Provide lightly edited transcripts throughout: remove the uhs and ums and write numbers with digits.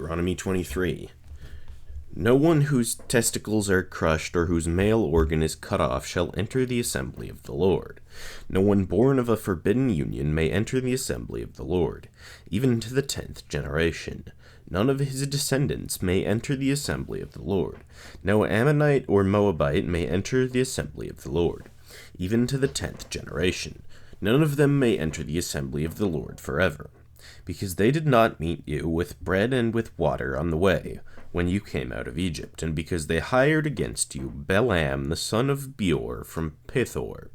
Deuteronomy 23. No one whose testicles are crushed or whose male organ is cut off shall enter the assembly of the Lord. No one born of a forbidden union may enter the assembly of the Lord, even to the 10th generation. None of his descendants may enter the assembly of the Lord. No Ammonite or Moabite may enter the assembly of the Lord, even to the 10th generation. None of them may enter the assembly of the Lord forever, because they did not meet you with bread and with water on the way, when you came out of Egypt, and because they hired against you Balaam the son of Beor from Pithor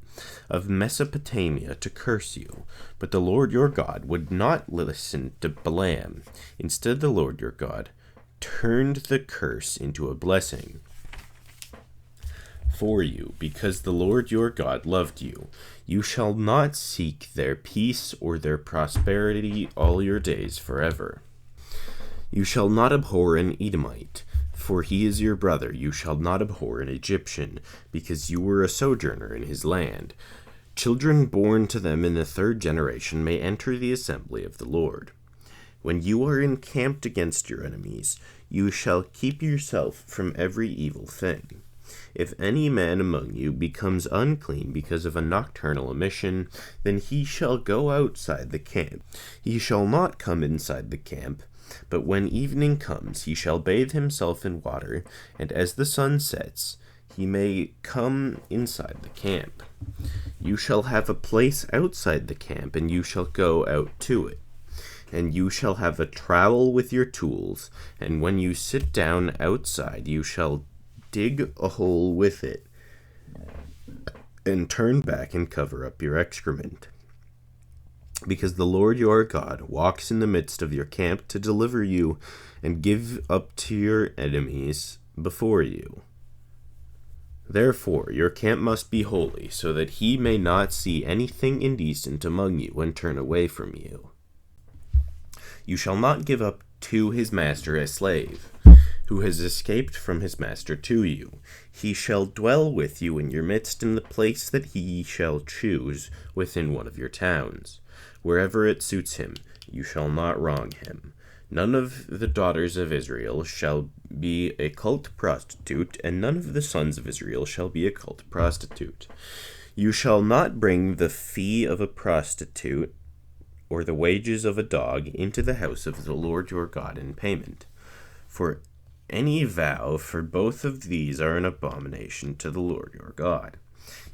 of Mesopotamia to curse you. But the Lord your God would not listen to Balaam. Instead, the Lord your God turned the curse into a blessing for you, because the Lord your God loved you. You shall not seek their peace or their prosperity all your days forever. You shall not abhor an Edomite, for he is your brother. You shall not abhor an Egyptian, because you were a sojourner in his land. Children born to them in the 3rd generation may enter the assembly of the Lord. When you are encamped against your enemies, you shall keep yourself from every evil thing. If any man among you becomes unclean because of a nocturnal emission, then he shall go outside the camp. He shall not come inside the camp, but when evening comes, he shall bathe himself in water, and as the sun sets, he may come inside the camp. You shall have a place outside the camp, and you shall go out to it. And you shall have a trowel with your tools, and when you sit down outside, you shall dig a hole with it, and turn back and cover up your excrement. Because the Lord your God walks in the midst of your camp to deliver you and give up to your enemies before you. Therefore your camp must be holy, so that he may not see anything indecent among you and turn away from you. You shall not give up to his master a slave who has escaped from his master to you. He shall dwell with you in your midst in the place that he shall choose within one of your towns. Wherever it suits him, you shall not wrong him. None of the daughters of Israel shall be a cult prostitute, and none of the sons of Israel shall be a cult prostitute. You shall not bring the fee of a prostitute or the wages of a dog into the house of the Lord your God in payment. For any vow for both of these are an abomination to the Lord your God.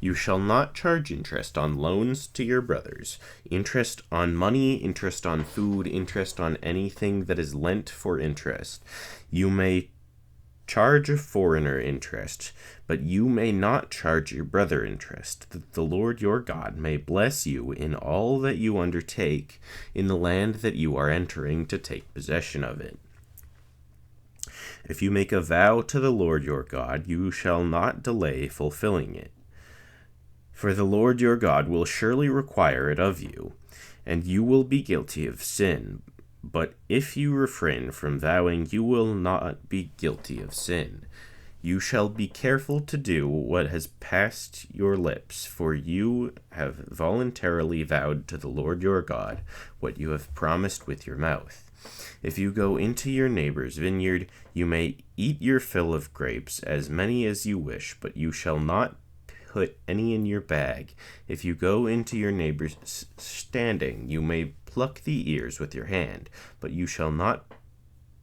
You shall not charge interest on loans to your brothers, interest on money, interest on food, interest on anything that is lent for interest. You may charge a foreigner interest, but you may not charge your brother interest, that the Lord your God may bless you in all that you undertake in the land that you are entering to take possession of it. If you make a vow to the Lord your God, you shall not delay fulfilling it. For the Lord your God will surely require it of you, and you will be guilty of sin. But if you refrain from vowing, you will not be guilty of sin. You shall be careful to do what has passed your lips, for you have voluntarily vowed to the Lord your God what you have promised with your mouth. If you go into your neighbor's vineyard, you may eat your fill of grapes, as many as you wish, but you shall not put any in your bag. If you go into your neighbor's standing, you may pluck the ears with your hand, but you shall not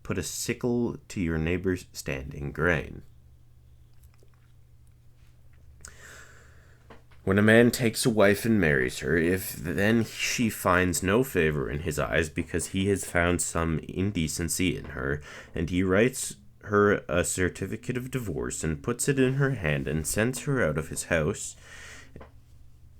put a sickle to your neighbor's standing grain. When a man takes a wife and marries her, if then she finds no favor in his eyes because he has found some indecency in her, and he writes her a certificate of divorce and puts it in her hand and sends her out of his house,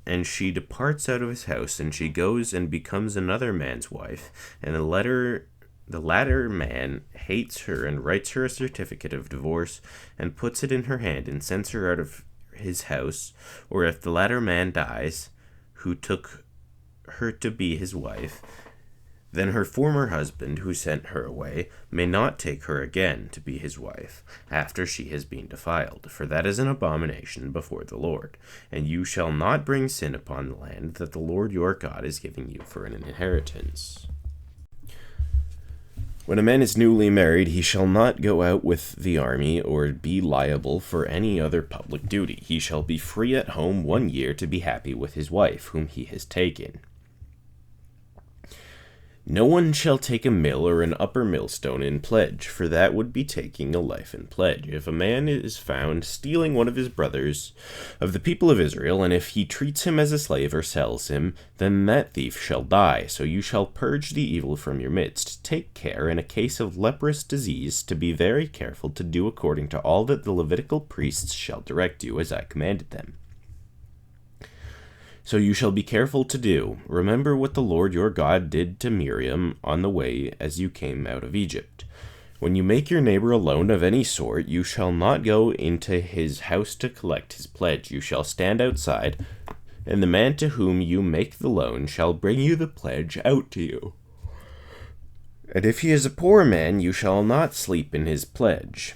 and she departs out of his house, and she goes and becomes another man's wife, and the latter man hates her and writes her a certificate of divorce and puts it in her hand and sends her out of his house, or if the latter man dies, who took her to be his wife, then her former husband, who sent her away, may not take her again to be his wife, after she has been defiled, for that is an abomination before the Lord. And you shall not bring sin upon the land that the Lord your God is giving you for an inheritance. When a man is newly married, he shall not go out with the army or be liable for any other public duty. He shall be free at home 1 year to be happy with his wife, whom he has taken. No one shall take a mill or an upper millstone in pledge, for that would be taking a life in pledge. If a man is found stealing one of his brothers of the people of Israel, and if he treats him as a slave or sells him, then that thief shall die. So you shall purge the evil from your midst. Take care, in a case of leprous disease, to be very careful to do according to all that the Levitical priests shall direct you, as I commanded them. So you shall be careful to do. Remember what the Lord your God did to Miriam on the way as you came out of Egypt. When you make your neighbor a loan of any sort, you shall not go into his house to collect his pledge. You shall stand outside, and the man to whom you make the loan shall bring you the pledge out to you. And if he is a poor man, you shall not sleep in his pledge.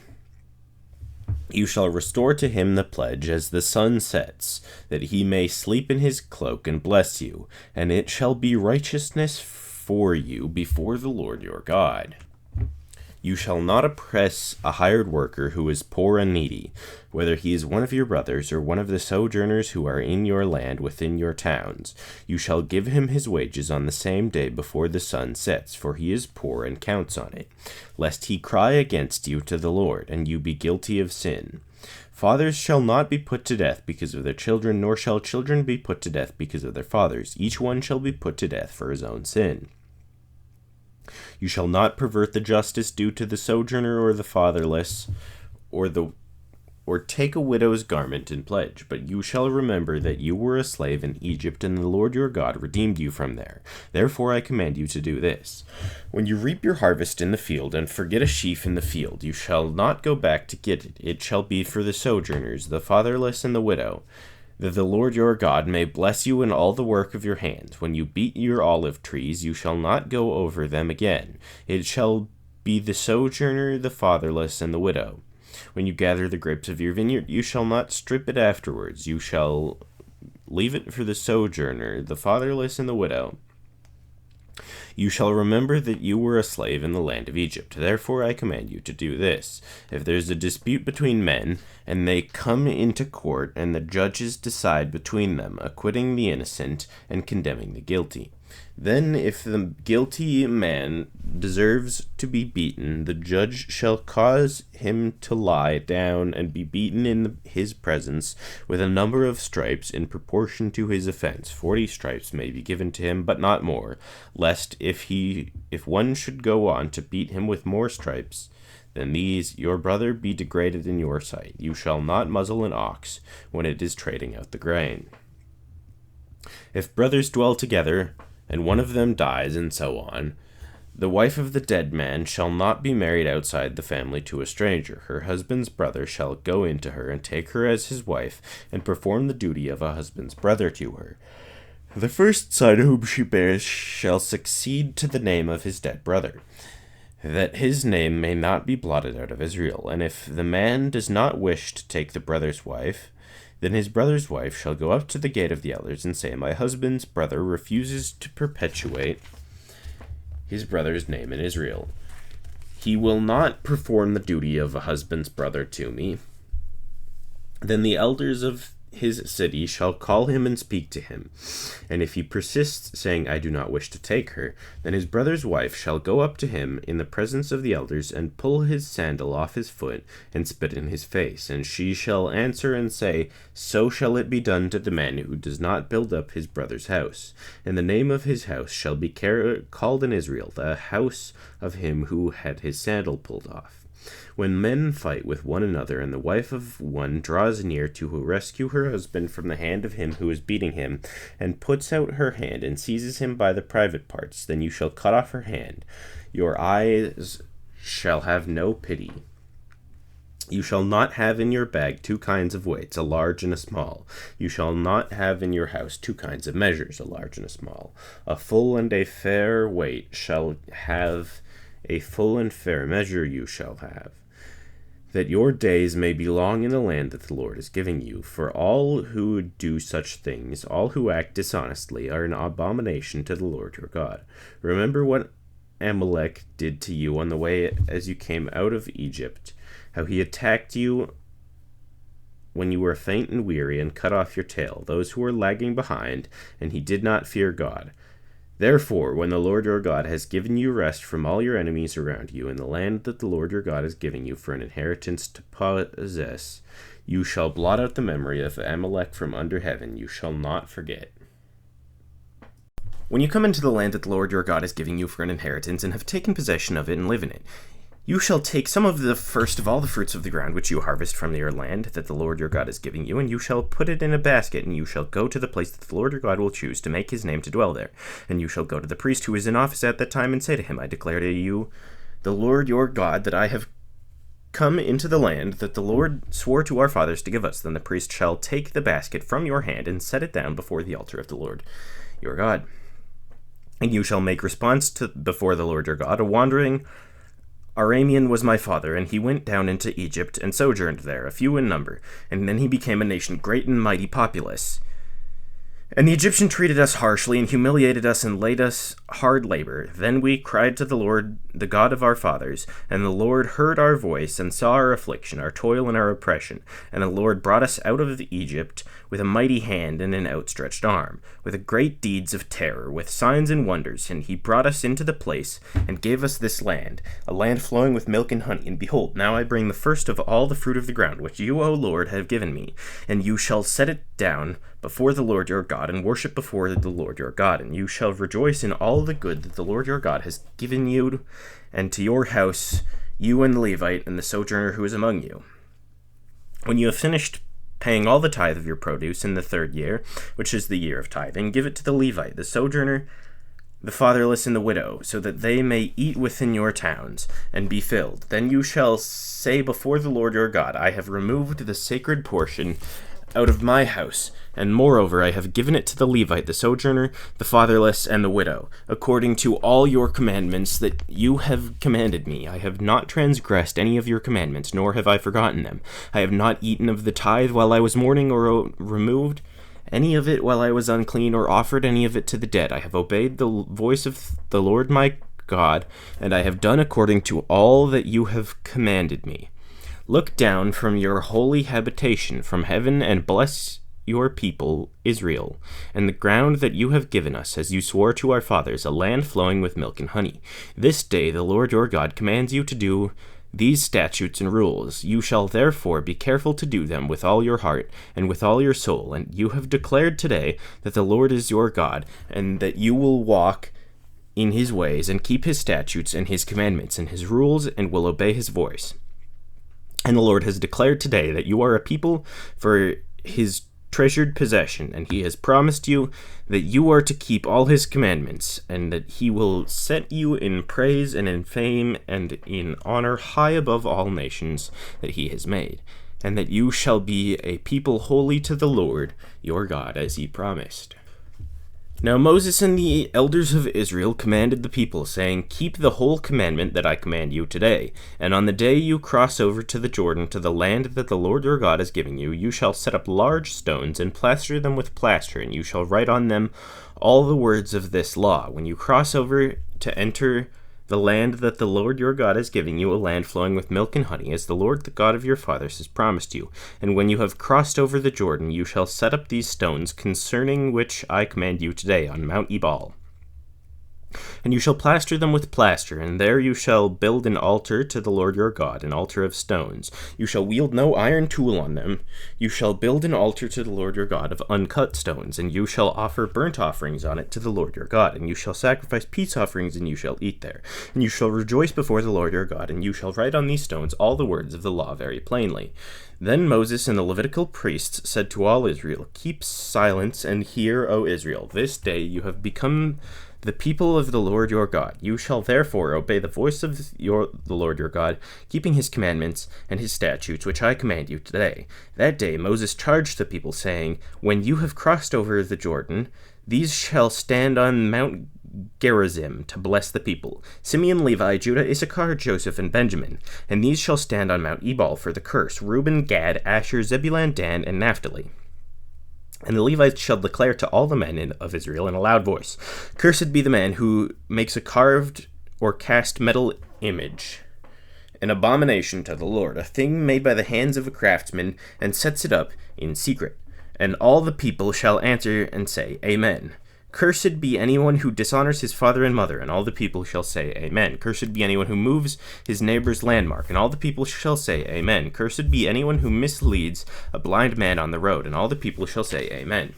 You shall restore to him the pledge as the sun sets, that he may sleep in his cloak and bless you, and it shall be righteousness for you before the Lord your God. You shall not oppress a hired worker who is poor and needy, whether he is one of your brothers or one of the sojourners who are in your land within your towns. You shall give him his wages on the same day before the sun sets, for he is poor and counts on it, lest he cry against you to the Lord, and you be guilty of sin. Fathers shall not be put to death because of their children, nor shall children be put to death because of their fathers. Each one shall be put to death for his own sin. You shall not pervert the justice due to the sojourner or the fatherless, or take a widow's garment in pledge. But you shall remember that you were a slave in Egypt, and the Lord your God redeemed you from there. Therefore I command you to do this. When you reap your harvest in the field, and forget a sheaf in the field, you shall not go back to get it. It shall be for the sojourners, the fatherless, and the widow, that the Lord your God may bless you in all the work of your hands. When you beat your olive trees, you shall not go over them again. It shall be the sojourner, the fatherless, and the widow. When you gather the grapes of your vineyard, you shall not strip it afterwards. You shall leave it for the sojourner, the fatherless, and the widow. You shall remember that you were a slave in the land of Egypt. Therefore I command you to do this. If there is a dispute between men, and they come into court, and the judges decide between them, acquitting the innocent and condemning the guilty, then if the guilty man deserves to be beaten, the judge shall cause him to lie down and be beaten in his presence with a number of stripes in proportion to his offense. 40 stripes may be given to him, but not more, lest if one should go on to beat him with more stripes than these, your brother be degraded in your sight. You shall not muzzle an ox when it is trading out the grain. If brothers dwell together, and one of them dies, and so on, the wife of the dead man shall not be married outside the family to a stranger. Her husband's brother shall go into her and take her as his wife, and perform the duty of a husband's brother to her. The first son whom she bears shall succeed to the name of his dead brother, that his name may not be blotted out of Israel. And if the man does not wish to take the brother's wife, then his brother's wife shall go up to the gate of the elders and say, My husband's brother refuses to perpetuate his brother's name in Israel. He will not perform the duty of a husband's brother to me. Then the elders of his city shall call him and speak to him. And if he persists, saying, I do not wish to take her, then his brother's wife shall go up to him in the presence of the elders, and pull his sandal off his foot, and spit in his face. And she shall answer and say, So shall it be done to the man who does not build up his brother's house. And the name of his house shall be called in Israel, the house of him who had his sandal pulled off. When men fight with one another, and the wife of one draws near to rescue her husband from the hand of him who is beating him, and puts out her hand and seizes him by the private parts, then you shall cut off her hand. Your eyes shall have no pity. You shall not have in your bag 2 kinds of weights, a large and a small. You shall not have in your house 2 kinds of measures, a large and a small. A full and a fair weight shall have, a full and fair measure you shall have, that your days may be long in the land that the Lord is giving you. For all who do such things, all who act dishonestly, are an abomination to the Lord your God. Remember what Amalek did to you on the way as you came out of Egypt, how he attacked you when you were faint and weary and cut off your tail, those who were lagging behind, and he did not fear God. Therefore, when the Lord your God has given you rest from all your enemies around you in the land that the Lord your God is giving you for an inheritance to possess, you shall blot out the memory of Amalek from under heaven. You shall not forget. When you come into the land that the Lord your God is giving you for an inheritance and have taken possession of it and live in it, you shall take some of the first of all the fruits of the ground which you harvest from your land that the Lord your God is giving you, and you shall put it in a basket, and you shall go to the place that the Lord your God will choose to make his name to dwell there. And you shall go to the priest who is in office at that time and say to him, I declare to you, the Lord your God, that I have come into the land that the Lord swore to our fathers to give us. Then the priest shall take the basket from your hand and set it down before the altar of the Lord your God. And you shall make response before the Lord your God, a wandering Aramean was my father, and he went down into Egypt and sojourned there, a few in number, and then he became a nation great and mighty populous. And the Egyptian treated us harshly and humiliated us and laid us hard labor. Then we cried to the Lord, the God of our fathers, and the Lord heard our voice and saw our affliction, our toil and our oppression. And the Lord brought us out of Egypt with a mighty hand and an outstretched arm, with great deeds of terror, with signs and wonders. And he brought us into the place and gave us this land, a land flowing with milk and honey. And behold, now I bring the first of all the fruit of the ground, which you, O Lord, have given me. And you shall set it down before the Lord your God, and worship before the Lord your God. And you shall rejoice in all the good that the Lord your God has given you, and to your house, you and the Levite and the sojourner who is among you. When you have finished paying all the tithe of your produce in the 3rd year, which is the year of tithing, give it to the Levite, the sojourner, the fatherless, and the widow, so that they may eat within your towns, and be filled. Then you shall say before the Lord your God, I have removed the sacred portion out of my house, and moreover I have given it to the Levite, the sojourner, the fatherless, and the widow, according to all your commandments that you have commanded me. I have not transgressed any of your commandments, nor have I forgotten them. I have not eaten of the tithe while I was mourning, or removed any of it while I was unclean, or offered any of it to the dead. I have obeyed the voice of the Lord my God, and I have done according to all that you have commanded me. Look down from your holy habitation from heaven and bless your people, Israel, and the ground that you have given us, as you swore to our fathers, a land flowing with milk and honey. This day the Lord your God commands you to do these statutes and rules. You shall therefore be careful to do them with all your heart and with all your soul. And you have declared today that the Lord is your God, and that you will walk in his ways and keep his statutes and his commandments and his rules, and will obey his voice. And the Lord has declared today that you are a people for his treasured possession, and he has promised you that you are to keep all his commandments, and that he will set you in praise and in fame and in honor high above all nations that he has made, and that you shall be a people holy to the Lord your God, as he promised. Now Moses and the elders of Israel commanded the people, saying, Keep the whole commandment that I command you today, and on the day you cross over to the Jordan, to the land that the Lord your God is giving you, you shall set up large stones and plaster them with plaster, and you shall write on them all the words of this law. When you cross over to enter the land that the Lord your God is giving you, a land flowing with milk and honey, as the Lord the God of your fathers has promised you. And when you have crossed over the Jordan, you shall set up these stones, concerning which I command you today, on Mount Ebal. And you shall plaster them with plaster, and there you shall build an altar to the Lord your God, an altar of stones. You shall wield no iron tool on them. You shall build an altar to the Lord your God of uncut stones, and you shall offer burnt offerings on it to the Lord your God, and you shall sacrifice peace offerings, and you shall eat there. And you shall rejoice before the Lord your God, and you shall write on these stones all the words of the law very plainly. Then Moses and the Levitical priests said to all Israel, Keep silence and hear, O Israel. This day you have become the people of the Lord your God. You shall therefore obey the voice of the Lord your God, keeping his commandments and his statutes, which I command you today. That day Moses charged the people, saying, When you have crossed over the Jordan, these shall stand on Mount Gerizim to bless the people: Simeon, Levi, Judah, Issachar, Joseph, and Benjamin. And these shall stand on Mount Ebal for the curse: Reuben, Gad, Asher, Zebulun, Dan, and Naphtali. And the Levites shall declare to all the men of Israel in a loud voice, Cursed be the man who makes a carved or cast metal image, an abomination to the Lord, a thing made by the hands of a craftsman, and sets it up in secret. And all the people shall answer and say, Amen. Cursed be anyone who dishonors his father and mother, and all the people shall say, Amen. Cursed be anyone who moves his neighbor's landmark, and all the people shall say, Amen. Cursed be anyone who misleads a blind man on the road, and all the people shall say, Amen.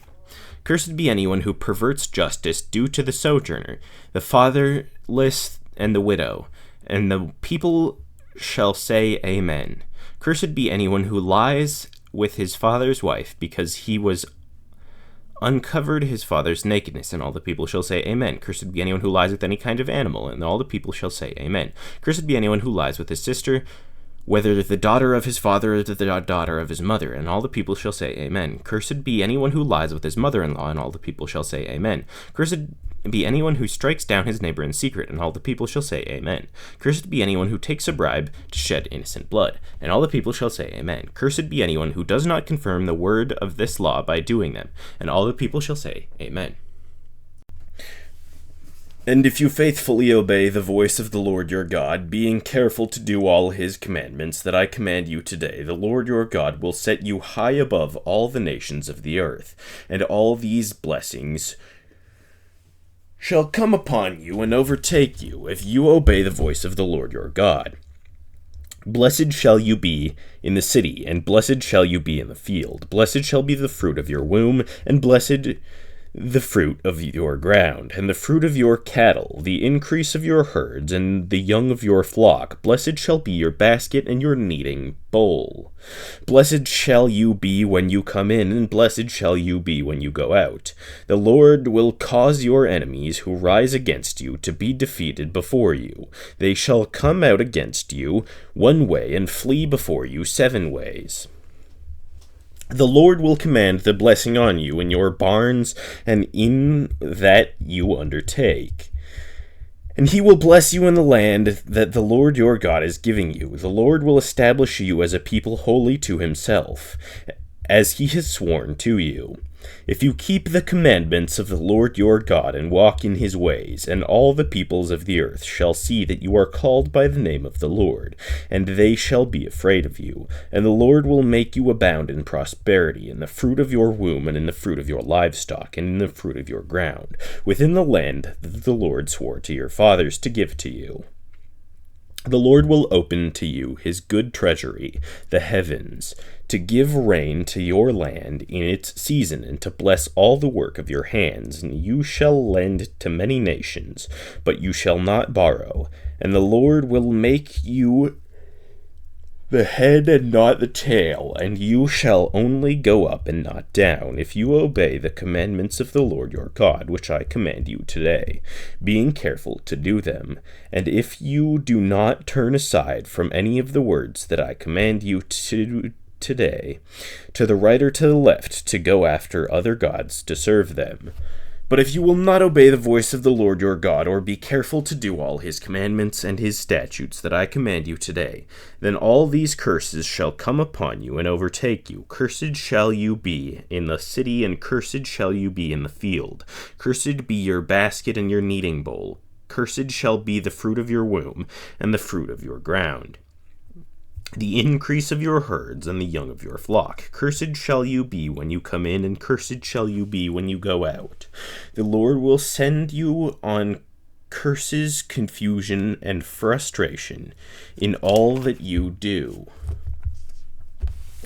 Cursed be anyone who perverts justice due to the sojourner, the fatherless, and the widow, and the people shall say, Amen. Cursed be anyone who lies with his father's wife, because he was uncovered his father's nakedness, and all the people shall say, Amen. Cursed be anyone who lies with any kind of animal, and all the people shall say, Amen. Cursed be anyone who lies with his sister, whether the daughter of his father or the daughter of his mother, and all the people shall say, Amen. Cursed be anyone who lies with his mother-in-law, and all the people shall say, Amen. Cursed be anyone who strikes down his neighbor in secret, and all the people shall say, Amen. Cursed be anyone who takes a bribe to shed innocent blood, and all the people shall say, Amen. Cursed be anyone who does not confirm the word of this law by doing them, and all the people shall say, Amen. And if you faithfully obey the voice of the Lord your God, being careful to do all his commandments that I command you today, the Lord your God will set you high above all the nations of the earth, and all these blessings shall come upon you and overtake you if you obey the voice of the Lord your God. Blessed shall you be in the city, and blessed shall you be in the field. Blessed shall be the fruit of your womb, and blessed the fruit of your ground, and the fruit of your cattle, the increase of your herds, and the young of your flock. Blessed shall be your basket and your kneading bowl. Blessed shall you be when you come in, and blessed shall you be when you go out. The Lord will cause your enemies who rise against you to be defeated before you. They shall come out against you one way, and flee before you 7 ways. The Lord will command the blessing on you in your barns and in that you undertake. And he will bless you in the land that the Lord your God is giving you. The Lord will establish you as a people holy to himself, as he has sworn to you. If you keep the commandments of the Lord your God and walk in his ways, and all the peoples of the earth shall see that you are called by the name of the Lord, and they shall be afraid of you. And the Lord will make you abound in prosperity, in the fruit of your womb, and in the fruit of your livestock, and in the fruit of your ground, within the land that the Lord swore to your fathers to give to you. The Lord will open to you his good treasury, the heavens, to give rain to your land in its season, and to bless all the work of your hands. And you shall lend to many nations, but you shall not borrow. And the Lord will make you the head and not the tail, and you shall only go up and not down, if you obey the commandments of the Lord your God, which I command you today, being careful to do them. And if you do not turn aside from any of the words that I command you today, to the right or to the left, to go after other gods to serve them. But if you will not obey the voice of the Lord your God, or be careful to do all his commandments and his statutes that I command you today, then all these curses shall come upon you and overtake you. Cursed shall you be in the city, and cursed shall you be in the field. Cursed be your basket and your kneading bowl. Cursed shall be the fruit of your womb, and the fruit of your ground, the increase of your herds, and the young of your flock. Cursed shall you be when you come in, and cursed shall you be when you go out. The Lord will send you on curses, confusion, and frustration in all that you do,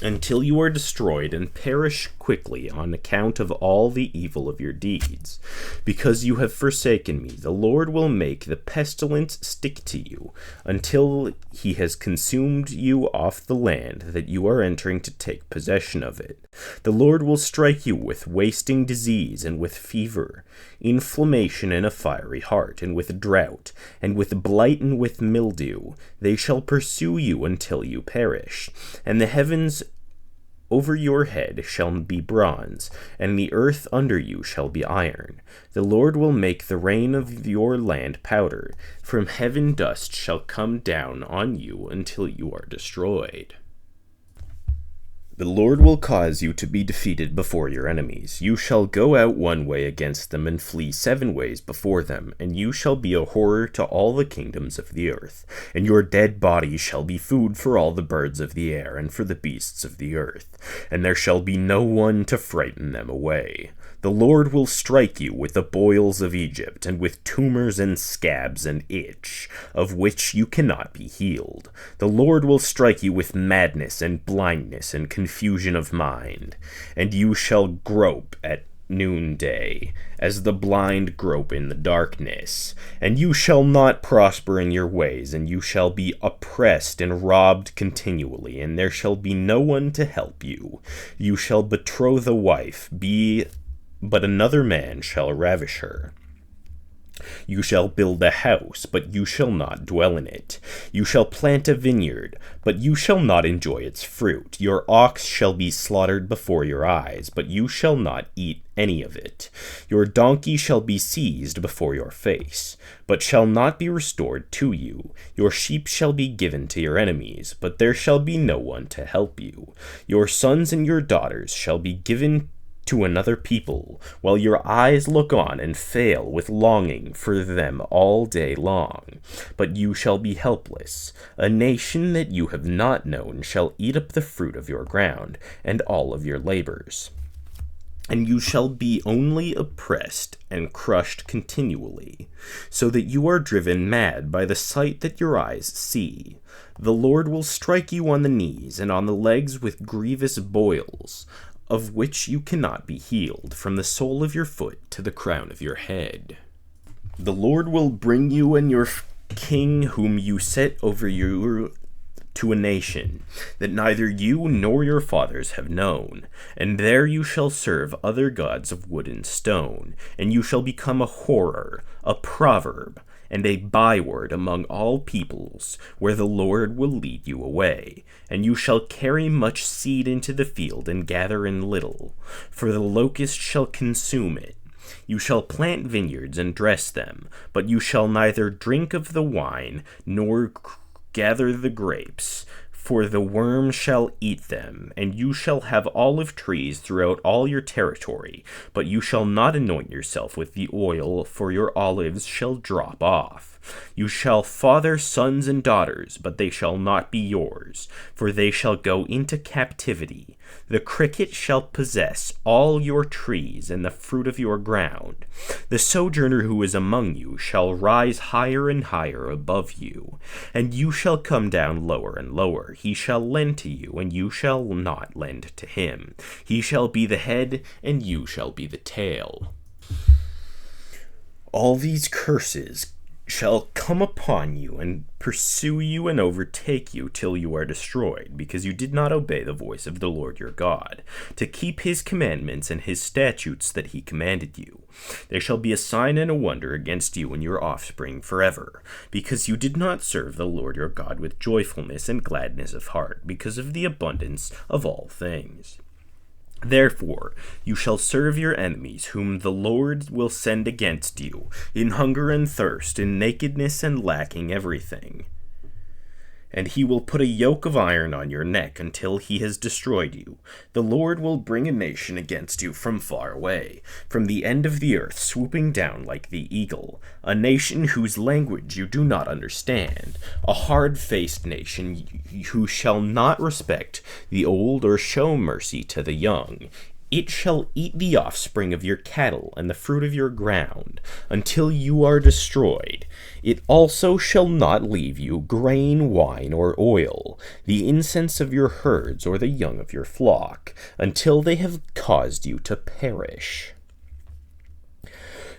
until you are destroyed and perish quickly on account of all the evil of your deeds. Because you have forsaken me, the Lord will make the pestilence stick to you until he has consumed you off the land that you are entering to take possession of it. The Lord will strike you with wasting disease, and with fever, inflammation, and a fiery heart, and with drought, and with blight, and with mildew. They shall pursue you until you perish. And the heavens over your head shall be bronze, and the earth under you shall be iron. The Lord will make the rain of your land powder. From heaven dust shall come down on you until you are destroyed. The Lord will cause you to be defeated before your enemies. You shall go out one way against them and flee 7 ways before them, and you shall be a horror to all the kingdoms of the earth. And your dead bodies shall be food for all the birds of the air and for the beasts of the earth, and there shall be no one to frighten them away. The Lord will strike you with the boils of Egypt, and with tumors and scabs and itch, of which you cannot be healed. The Lord will strike you with madness and blindness and confusion of mind, and you shall grope at noonday, as the blind grope in the darkness. And you shall not prosper in your ways, and you shall be oppressed and robbed continually, and there shall be no one to help you. You shall betroth a wife, but another man shall ravish her. You shall build a house, but you shall not dwell in it. You shall plant a vineyard, but you shall not enjoy its fruit. Your ox shall be slaughtered before your eyes, but you shall not eat any of it. Your donkey shall be seized before your face, but shall not be restored to you. Your sheep shall be given to your enemies, but there shall be no one to help you. Your sons and your daughters shall be given to another people, while your eyes look on and fail with longing for them all day long. But you shall be helpless. A nation that you have not known shall eat up the fruit of your ground, and all of your labors. And you shall be only oppressed and crushed continually, so that you are driven mad by the sight that your eyes see. The Lord will strike you on the knees and on the legs with grievous boils, of which you cannot be healed, from the sole of your foot to the crown of your head. The Lord will bring you and your king whom you set over you to a nation that neither you nor your fathers have known, and there you shall serve other gods of wood and stone, and you shall become a horror, a proverb, and a byword among all peoples, where the Lord will lead you away. And you shall carry much seed into the field, and gather in little, for the locust shall consume it. You shall plant vineyards and dress them, but you shall neither drink of the wine, nor gather the grapes, for the worm shall eat them. And you shall have olive trees throughout all your territory, but you shall not anoint yourself with the oil, for your olives shall drop off. You shall father sons and daughters, but they shall not be yours, for they shall go into captivity. The cricket shall possess all your trees and the fruit of your ground. The sojourner who is among you shall rise higher and higher above you, and you shall come down lower and lower. He shall lend to you, and you shall not lend to him. He shall be the head, and you shall be the tail. All these curses shall come upon you and pursue you and overtake you till you are destroyed, because you did not obey the voice of the Lord your God, to keep his commandments and his statutes that he commanded you. They shall be a sign and a wonder against you and your offspring forever, because you did not serve the Lord your God with joyfulness and gladness of heart, because of the abundance of all things. Therefore, you shall serve your enemies, whom the Lord will send against you, in hunger and thirst, in nakedness and lacking everything. And he will put a yoke of iron on your neck until he has destroyed you. The Lord will bring a nation against you from far away, from the end of the earth, swooping down like the eagle, a nation whose language you do not understand, a hard-faced nation who shall not respect the old or show mercy to the young. It shall eat the offspring of your cattle and the fruit of your ground, until you are destroyed. It also shall not leave you grain, wine, or oil, the incense of your herds or the young of your flock, until they have caused you to perish.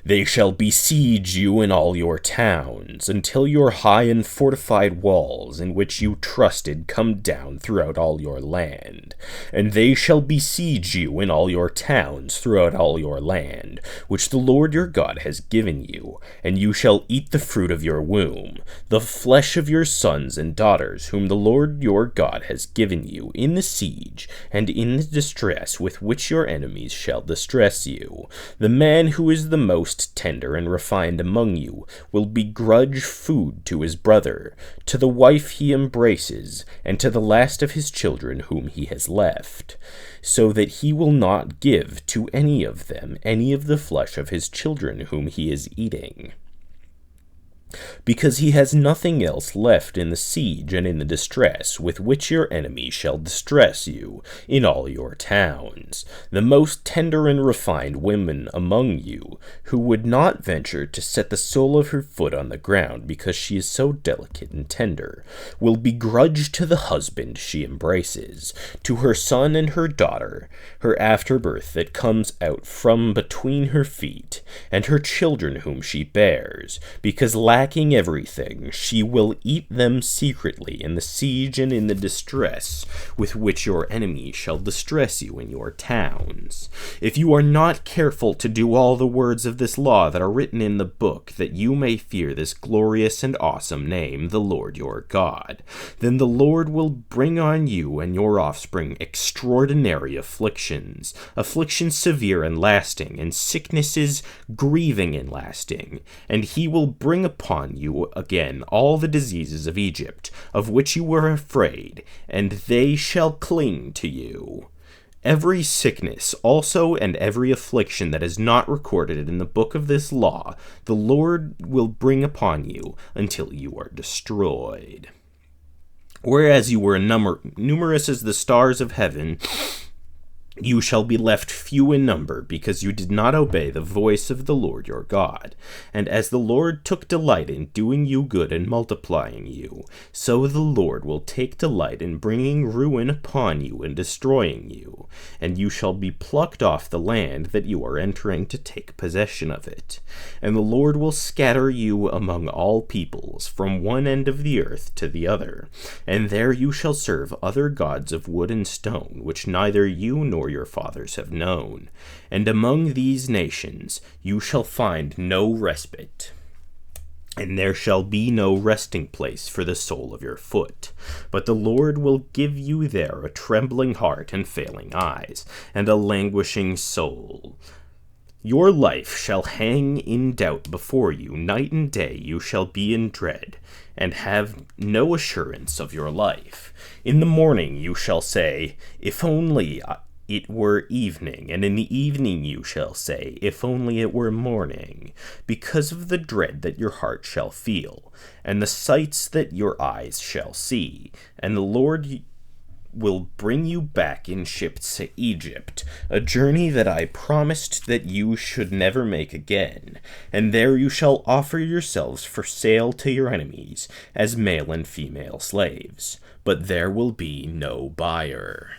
They shall besiege you in all your towns, until your high and fortified walls, in which you trusted, come down throughout all your land. And they shall besiege you in all your towns throughout all your land, which the Lord your God has given you, and you shall eat the fruit of your womb, the flesh of your sons and daughters, whom the Lord your God has given you, in the siege and in the distress with which your enemies shall distress you. The man who is the most most tender and refined among you will begrudge food to his brother, to the wife he embraces, and to the last of his children whom he has left, so that he will not give to any of them any of the flesh of his children whom he is eating, because he has nothing else left in the siege and in the distress with which your enemy shall distress you in all your towns, the most tender and refined women among you, who would not venture to set the sole of her foot on the ground because she is so delicate and tender, will begrudge to the husband she embraces, to her son and her daughter, her afterbirth that comes out from between her feet, and her children whom she bears, because lacking everything, she will eat them secretly in the siege and in the distress with which your enemy shall distress you in your towns. If you are not careful to do all the words of this law that are written in the book, that you may fear this glorious and awesome name, the Lord your God, then the Lord will bring on you and your offspring extraordinary afflictions, afflictions severe and lasting, and sicknesses grieving and lasting, and he will bring upon you again all the diseases of Egypt, of which you were afraid, and they shall cling to you. Every sickness also and every affliction that is not recorded in the book of this law, the Lord will bring upon you until you are destroyed. Whereas you were numerous as the stars of heaven, you shall be left few in number, because you did not obey the voice of the Lord your God. And as the Lord took delight in doing you good and multiplying you, so the Lord will take delight in bringing ruin upon you and destroying you. And you shall be plucked off the land that you are entering to take possession of it. And the Lord will scatter you among all peoples, from one end of the earth to the other. And there you shall serve other gods of wood and stone, which neither you nor your fathers have known, and among these nations you shall find no respite, and there shall be no resting place for the sole of your foot. But the Lord will give you there a trembling heart and failing eyes, and a languishing soul. Your life shall hang in doubt before you. Night and day you shall be in dread, and have no assurance of your life. In the morning you shall say, if only it were evening, and in the evening you shall say, if only it were morning, because of the dread that your heart shall feel, and the sights that your eyes shall see. And the Lord will bring you back in ships to Egypt, a journey that I promised that you should never make again. And there you shall offer yourselves for sale to your enemies, as male and female slaves. But there will be no buyer.